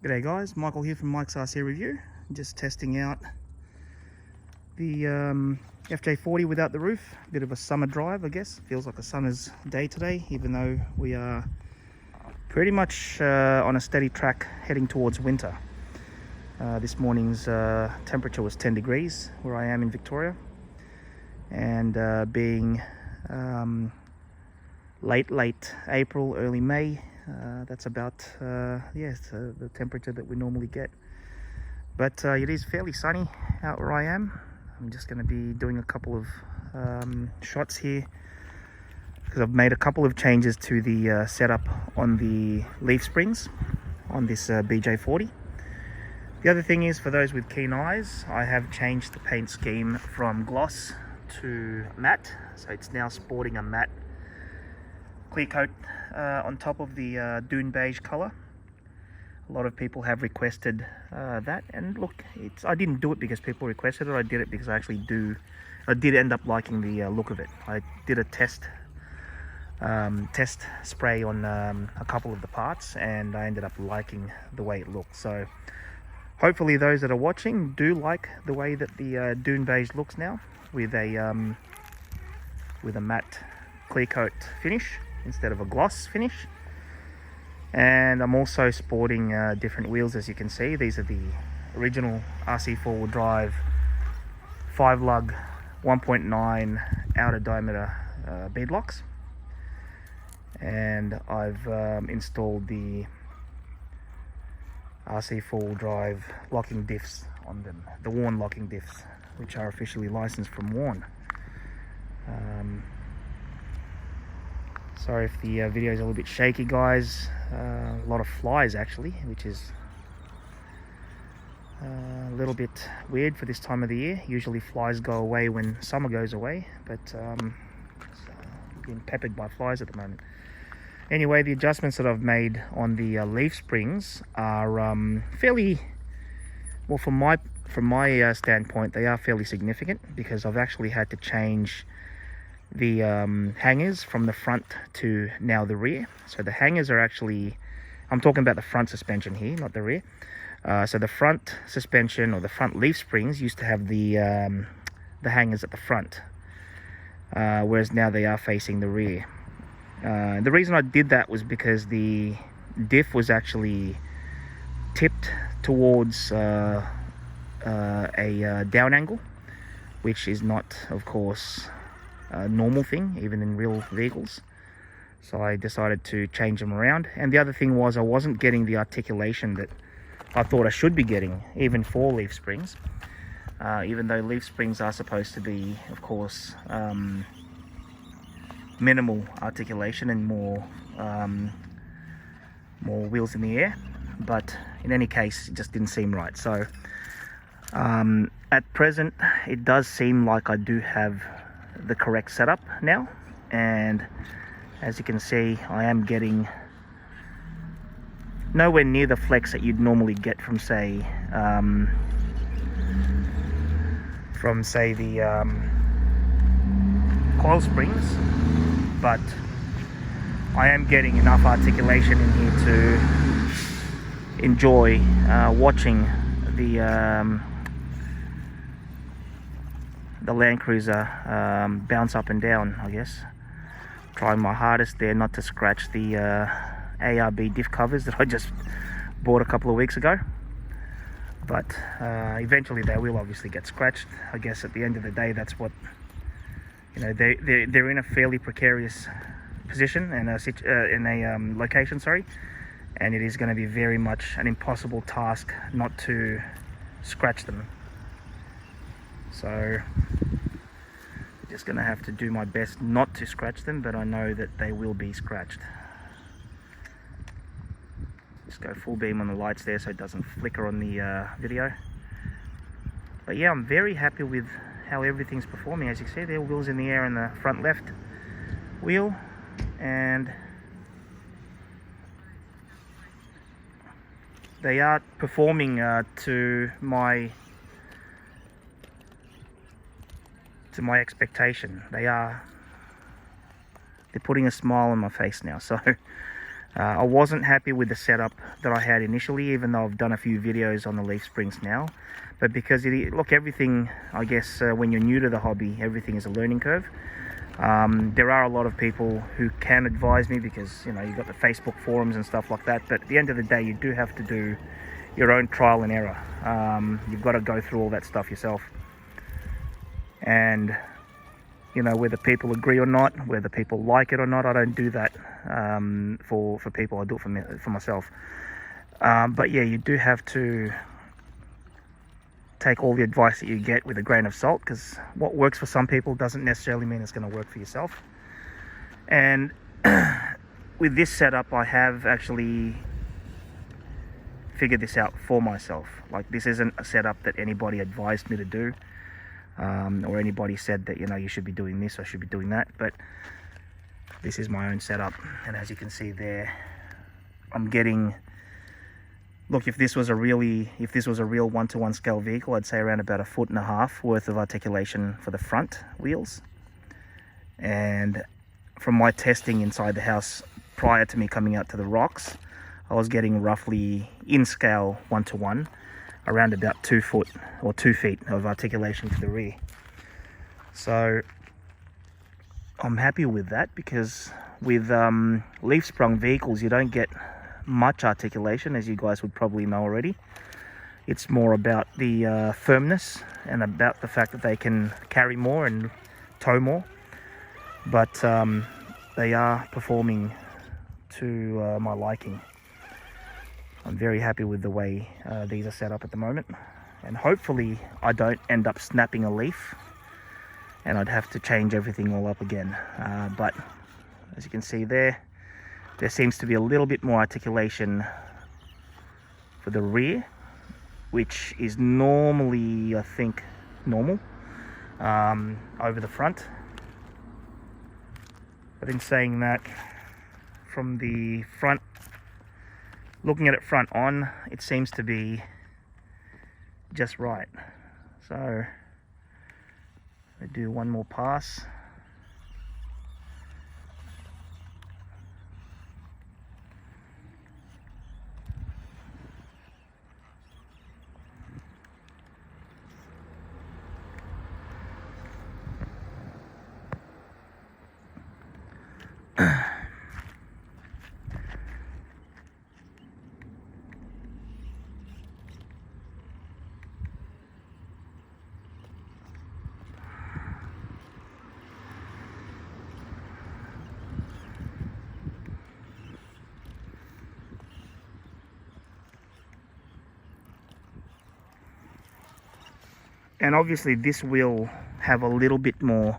G'day guys, Michael here from Mike's RC Review. Just testing out the fj40 without the roof. Bit of a summer drive, I guess. Feels like a summer's day today, even though we are pretty much on a steady track heading towards winter. This morning's temperature was 10 degrees where I am in Victoria, and being late April, early May, that's about the temperature that we normally get. But it is fairly sunny out where I am. I'm just going to be doing a couple of shots here because I've made a couple of changes to the setup on the leaf springs on this BJ40. The other thing is, for those with keen eyes, I have changed the paint scheme from gloss to matte, so it's now sporting a matte clear coat on top of the Dune Beige color. A lot of people have requested that, and look, I didn't do it because people requested it. I did it because I did end up liking the look of it. I did a test spray on a couple of the parts, and I ended up liking the way it looked. So hopefully those that are watching do like the way that the Dune Beige looks now, with a matte clear coat finish instead of a gloss finish. And I'm also sporting different wheels, as you can see. These are the original rc4wd drive 5 lug 1.9 outer diameter bead locks, and I've installed the rc4wd drive locking diffs on them, the Warn locking diffs, which are officially licensed from Warn. Sorry if the video is a little bit shaky, guys. A lot of flies actually, which is a little bit weird for this time of the year. Usually flies go away when summer goes away, but being peppered by flies at the moment. Anyway, the adjustments that I've made on the leaf springs are fairly, well, from my standpoint, they are fairly significant, because I've actually had to change the hangers from the front to now the rear. So the hangers are actually, I'm talking about the front suspension here, not the rear. So the front suspension, or the front leaf springs, used to have the hangers at the front, whereas now they are facing the rear. The reason I did that was because the diff was actually tipped towards a down angle, which is not, of course, a normal thing even in real vehicles. So I decided to change them around. And the other thing was, I wasn't getting the articulation that I thought I should be getting, even for leaf springs, even though leaf springs are supposed to be, of course, minimal articulation and more wheels in the air. But in any case, it just didn't seem right. So at present, it does seem like I do have the correct setup now, and as you can see, I am getting nowhere near the flex that you'd normally get from say the coil springs, but I am getting enough articulation in here to enjoy watching the Land Cruiser bounce up and down, I guess. Trying my hardest there not to scratch the ARB diff covers that I just bought a couple of weeks ago. But eventually they will obviously get scratched. I guess at the end of the day, that's what, you know, they're in a fairly precarious position and in a location, sorry, and it is going to be very much an impossible task not to scratch them. So just gonna have to do my best not to scratch them, but I know that they will be scratched. Just go full beam on the lights there so it doesn't flicker on the video. But yeah, I'm very happy with how everything's performing. As you can see, there are wheels in the air in the front left wheel, and they are performing to my expectation. They're putting a smile on my face now. So I wasn't happy with the setup that I had initially, even though I've done a few videos on the leaf springs now. But because look, everything, I guess, when you're new to the hobby, everything is a learning curve. There are a lot of people who can advise me because, you know, you've got the Facebook forums and stuff like that. But at the end of the day, you do have to do your own trial and error. You've got to go through all that stuff yourself. And, you know, whether people agree or not, whether people like it or not, I don't do that for people. I do it for myself. But yeah, you do have to take all the advice that you get with a grain of salt, because what works for some people doesn't necessarily mean it's going to work for yourself. And with this setup, I have actually figured this out for myself. Like, this isn't a setup that anybody advised me to do, or anybody said that, you know, you should be doing this or should be doing that. But this is my own setup, and as you can see there, I'm getting, look, if this was a real 1-to-1 scale vehicle, I'd say around about 1.5 feet worth of articulation for the front wheels. And from my testing inside the house prior to me coming out to the rocks, I was getting roughly, in scale 1-to-1, around about 2 foot or 2 feet of articulation to the rear. So I'm happy with that, because with leaf sprung vehicles, you don't get much articulation, as you guys would probably know already. It's more about the firmness and about the fact that they can carry more and tow more. But they are performing to my liking. I'm very happy with the way these are set up at the moment, and hopefully I don't end up snapping a leaf and I'd have to change everything all up again. But as you can see there seems to be a little bit more articulation for the rear, which is normally, I think, normal over the front. But in saying that, from the front, looking at it front on, it seems to be just right. So I do one more pass. And obviously this will have a little bit more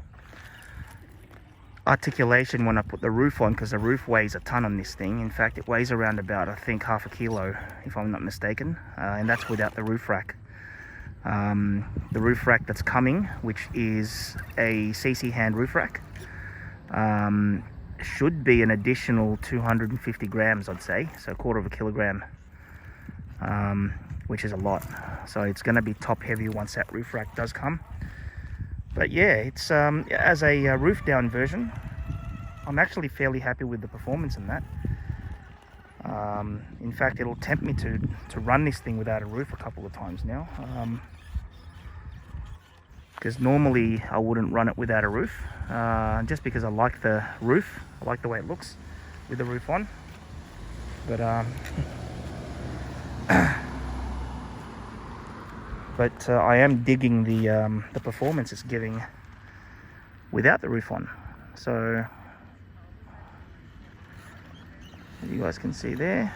articulation when I put the roof on, because the roof weighs a ton on this thing. In fact, it weighs around about, I think, 0.5 kilo, if I'm not mistaken, and that's without the roof rack. The roof rack that's coming, which is a CC hand roof rack, should be an additional 250 grams, I'd say, so 1/4 kilogram, which is a lot. So it's going to be top heavy once that roof rack does come. But yeah, it's as a roof down version, I'm actually fairly happy with the performance in that. In fact, it'll tempt me to run this thing without a roof a couple of times now, because normally I wouldn't run it without a roof, just because I like the roof. I like the way it looks with the roof on. But I am digging the performance it's giving without the roof on. So as you guys can see there,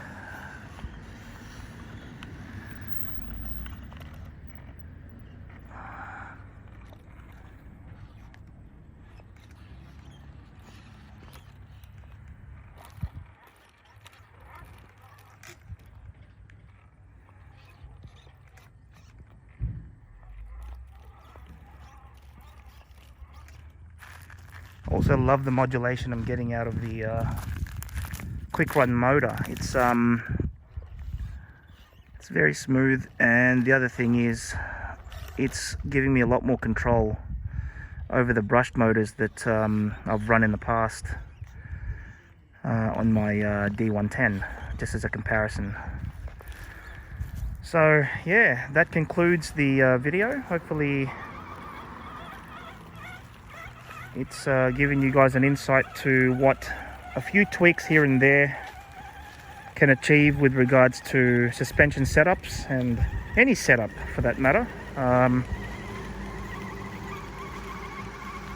also love the modulation I'm getting out of the quick run motor. It's very smooth, and the other thing is it's giving me a lot more control over the brushed motors that I've run in the past. on my D110, just as a comparison. So yeah, that concludes the video. Hopefully it's giving you guys an insight to what a few tweaks here and there can achieve with regards to suspension setups, and any setup for that matter.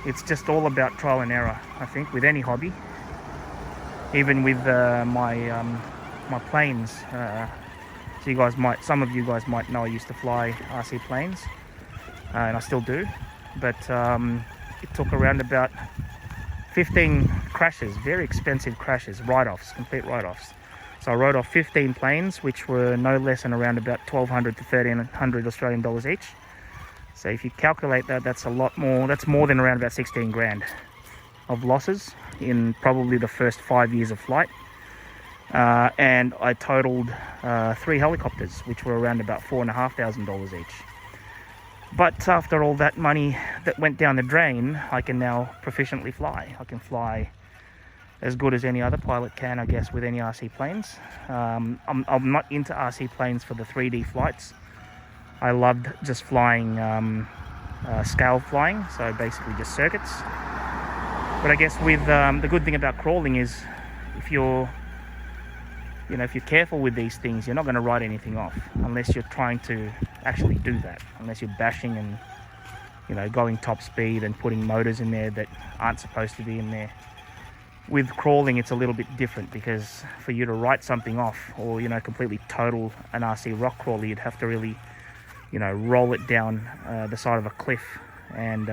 It's just all about trial and error, I think, with any hobby. Even with my planes, so some of you guys might know I used to fly RC planes, and I still do. But it took around about 15 crashes, very expensive crashes, write-offs, complete write-offs. So I wrote off 15 planes, which were no less than around about 1,200 to 1,300 Australian dollars each. So if you calculate that, that's a lot more. That's more than around about 16 grand of losses in probably the first 5 years of flight. And I totaled 3 helicopters, which were around about $4,500 each. But after all that money that went down the drain, I can now proficiently fly. I can fly as good as any other pilot can, I guess, with any RC planes. I'm not into RC planes for the 3D flights. I loved just flying scale flying, so basically just circuits. But I guess with the good thing about crawling is if you're careful with these things, you're not going to write anything off unless you're trying to actually do that. Unless you're bashing and going top speed and putting motors in there that aren't supposed to be in there. With crawling, it's a little bit different, because for you to write something off or completely total an RC rock crawler, you'd have to really roll it down the side of a cliff, and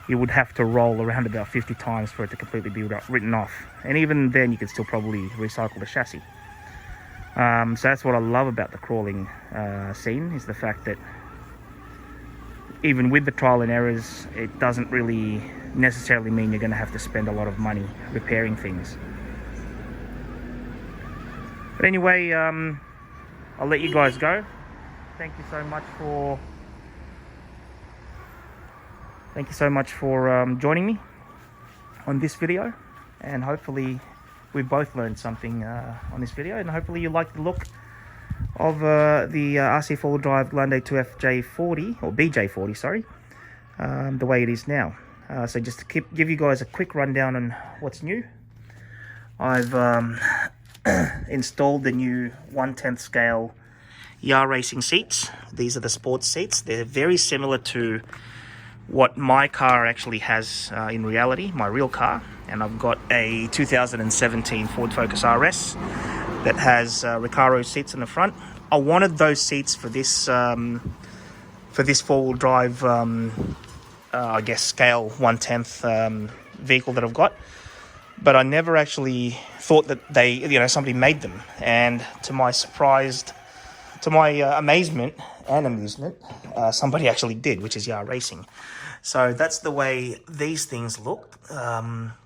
you would have to roll around about 50 times for it to completely be written off. And even then, you could still probably recycle the chassis. So that's what I love about the crawling scene, is the fact that even with the trial and errors, it doesn't really necessarily mean you're going to have to spend a lot of money repairing things. But anyway, I'll let you guys go. Thank you so much for joining me on this video, and hopefully we've both learned something on this video, and hopefully you like the look of the RC4 drive Grande 2 fj40 or BJ40, sorry, the way it is now. So just to give you guys a quick rundown on what's new, I've installed the new 1/10 scale racing seats. These are the sports seats. They're very similar to what my car actually has in reality, my real car. And I've got a 2017 Ford Focus RS that has Recaro seats in the front. I wanted those seats for this four-wheel drive, I guess, scale 1/10 vehicle that I've got. But I never actually thought that somebody made them. And to my amazement and amusement, somebody actually did, which is Yar Racing. So that's the way these things look.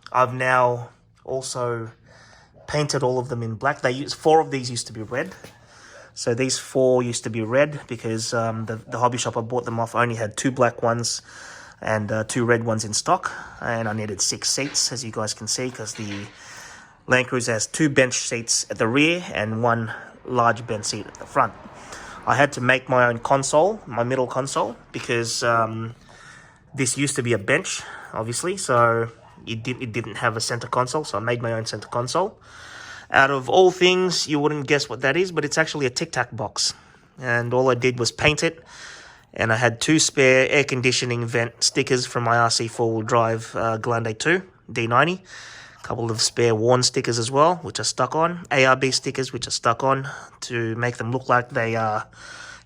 I've now also painted all of them in black. 4 of these used to be red. So these 4 used to be red because the hobby shop I bought them off only had 2 black ones and 2 red ones in stock. And I needed 6 seats, as you guys can see, because the Land Cruiser has 2 bench seats at the rear and 1 large bench seat at the front. I had to make my own console, my middle console, because this used to be a bench, obviously, so it didn't have a center console, so I made my own center console. Out of all things, you wouldn't guess what that is, but it's actually a Tic Tac box. And all I did was paint it, and I had 2 spare air conditioning vent stickers from my RC 4-wheel drive Grande 2 D90. A couple of spare Warn stickers as well, which are stuck on. ARB stickers, which are stuck on to make them look like they are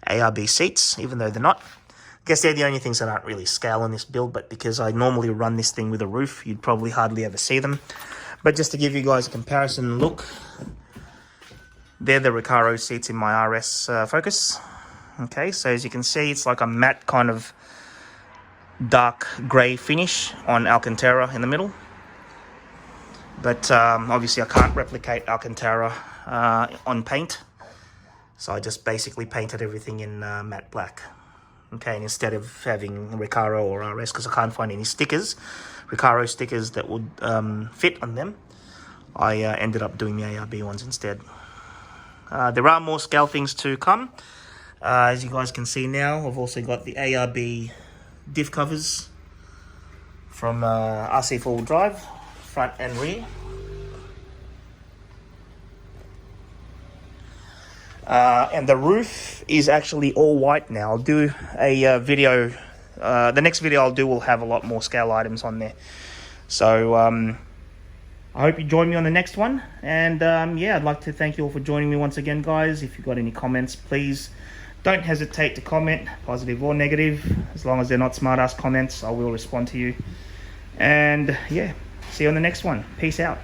ARB seats, even though they're not. I guess they're the only things that aren't really scale on this build, but because I normally run this thing with a roof, you'd probably hardly ever see them. But just to give you guys a comparison look, they're the Recaro seats in my RS Focus. Okay, so as you can see, it's like a matte kind of dark grey finish on Alcantara in the middle. But obviously I can't replicate Alcantara on paint, so I just basically painted everything in matte black. Okay, and instead of having Recaro or RS, because I can't find any stickers, Recaro stickers that would fit on them, I ended up doing the ARB ones instead. There are more scale things to come. As you guys can see now, I've also got the ARB diff covers from rc4wd drive, front and rear. And the roof is actually all white now. I'll do a video, the next video I'll do will have a lot more scale items on there. So I hope you join me on the next one. And yeah, I'd like to thank you all for joining me once again, guys. If you've got any comments, please don't hesitate to comment, positive or negative. As long as they're not smart ass comments, I will respond to you. And yeah, see you on the next one. Peace out.